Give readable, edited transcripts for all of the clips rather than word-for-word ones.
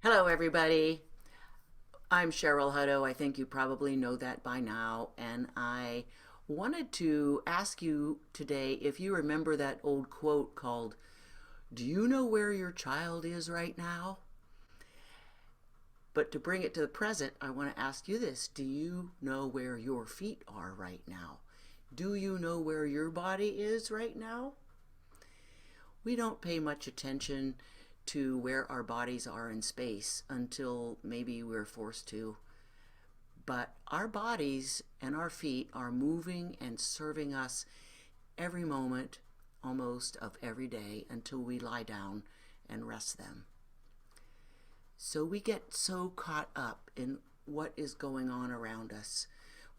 Hello, everybody. I'm Cheryl Hutto. I think you probably know that by now. And I wanted to ask you today if you remember that old quote called, "Do you know where your child is right now?" But to bring it to the present, I want to ask you this. Do you know where your feet are right now? Do you know where your body is right now? We don't pay much attention to where our bodies are in space until maybe we're forced to. But our bodies and our feet are moving and serving us every moment, almost of every day, until we lie down and rest them. So we get so caught up in what is going on around us,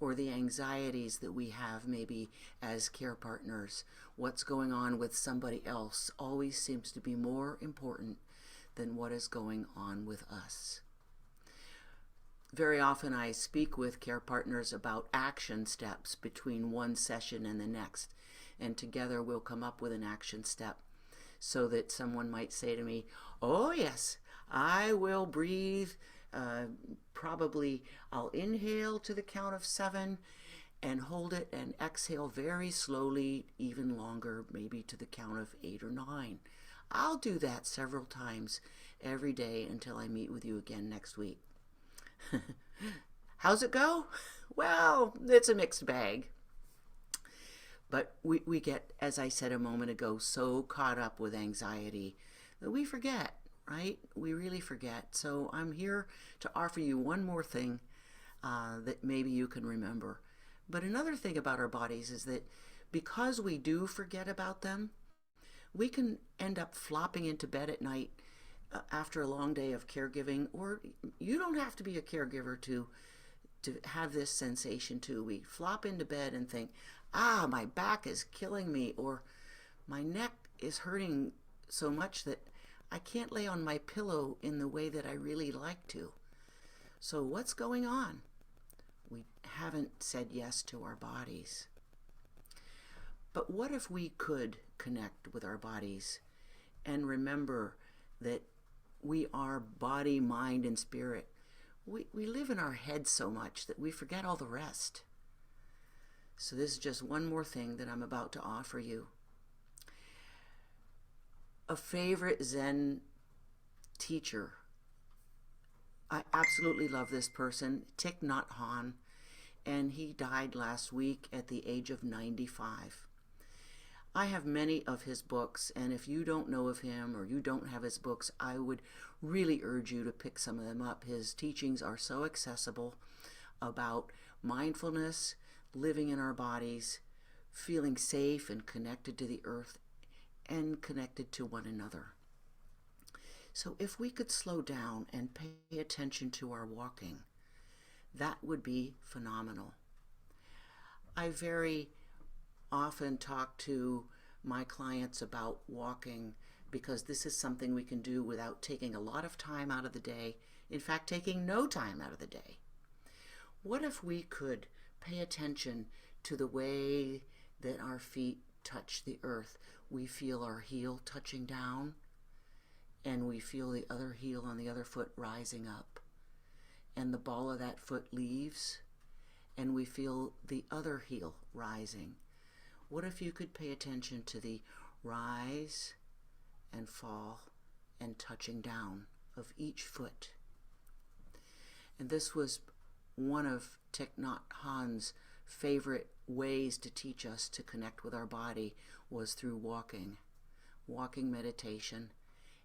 or the anxieties that we have maybe as care partners. What's going on with somebody else always seems to be more important than what is going on with us. Very often I speak with care partners about action steps between one session and the next, and together we'll come up with an action step so that someone might say to me, "Oh yes, I will breathe. Probably I'll inhale to the count of 7 and hold it and exhale very slowly, even longer, maybe to the count of 8 or 9. I'll do that several times every day until I meet with you again next week." How's it go? Well, it's a mixed bag. But we get, as I said a moment ago, so caught up with anxiety that we forget, right? We really forget. So I'm here to offer you one more thing that maybe you can remember. But another thing about our bodies is that because we do forget about them, we can end up flopping into bed at night after a long day of caregiving, or you don't have to be a caregiver to have this sensation too. We flop into bed and think, my back is killing me, or my neck is hurting so much that I can't lay on my pillow in the way that I really like to. So what's going on? We haven't said yes to our bodies. But what if we could connect with our bodies and remember that we are body, mind, and spirit? We live in our head so much that we forget all the rest. So this is just one more thing that I'm about to offer you. A favorite Zen teacher, I absolutely love this person, Thich Nhat Hahn, and he died last week at the age of 95. I have many of his books, and if you don't know of him or you don't have his books, I would really urge you to pick some of them up. His teachings are so accessible about mindfulness, living in our bodies, feeling safe and connected to the earth and connected to one another. So if we could slow down and pay attention to our walking, that would be phenomenal. I very often talk to my clients about walking because this is something we can do without taking a lot of time out of the day. In fact, taking no time out of the day. What if we could pay attention to the way that our feet touch the earth? We feel our heel touching down, and we feel the other heel on the other foot rising up, and the ball of that foot leaves, and we feel the other heel rising. What if you could pay attention to the rise and fall and touching down of each foot? And this was one of Thich Nhat Hanh's favorite ways to teach us to connect with our body was through walking meditation.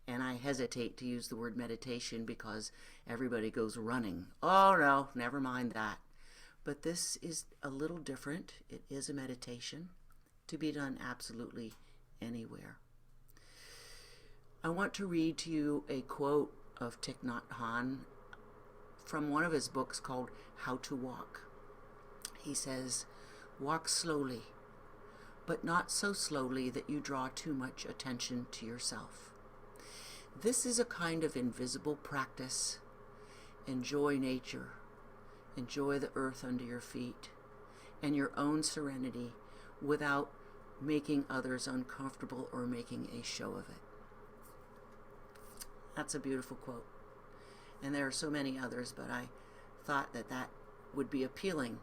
And I hesitate to use the word meditation because everybody goes running. Oh no, never mind that. But this is a little different. It is a meditation to be done absolutely anywhere. I want to read to you a quote of Thich Nhat Hahn from one of his books called How to Walk. He says, "Walk slowly, but not so slowly that you draw too much attention to yourself. This is a kind of invisible practice. Enjoy nature. Enjoy the earth under your feet and your own serenity without making others uncomfortable or making a show of it." That's a beautiful quote. And there are so many others, but I thought that that would be appealing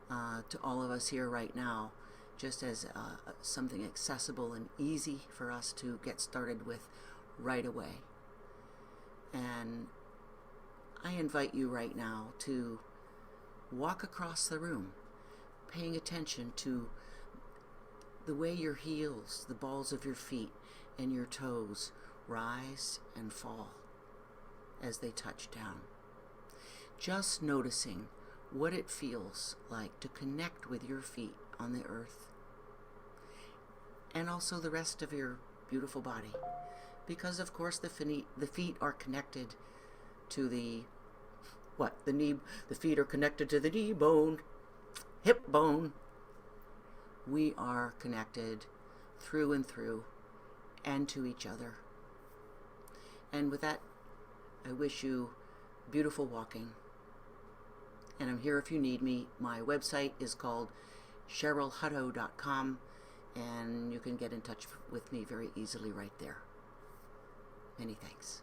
to all of us here right now, just as something accessible and easy for us to get started with right away. And I invite you right now to walk across the room, paying attention to the way your heels, the balls of your feet, and your toes rise and fall as they touch down. Just noticing what it feels like to connect with your feet on the earth, and also the rest of your beautiful body, because of course the feet are connected to the knee. The feet are connected to the knee bone, hip bone. We are connected through and through, and to each other. And with that, I wish you beautiful walking. And I'm here if you need me. My website is called CherylHutto.com, and you can get in touch with me very easily right there. Many thanks.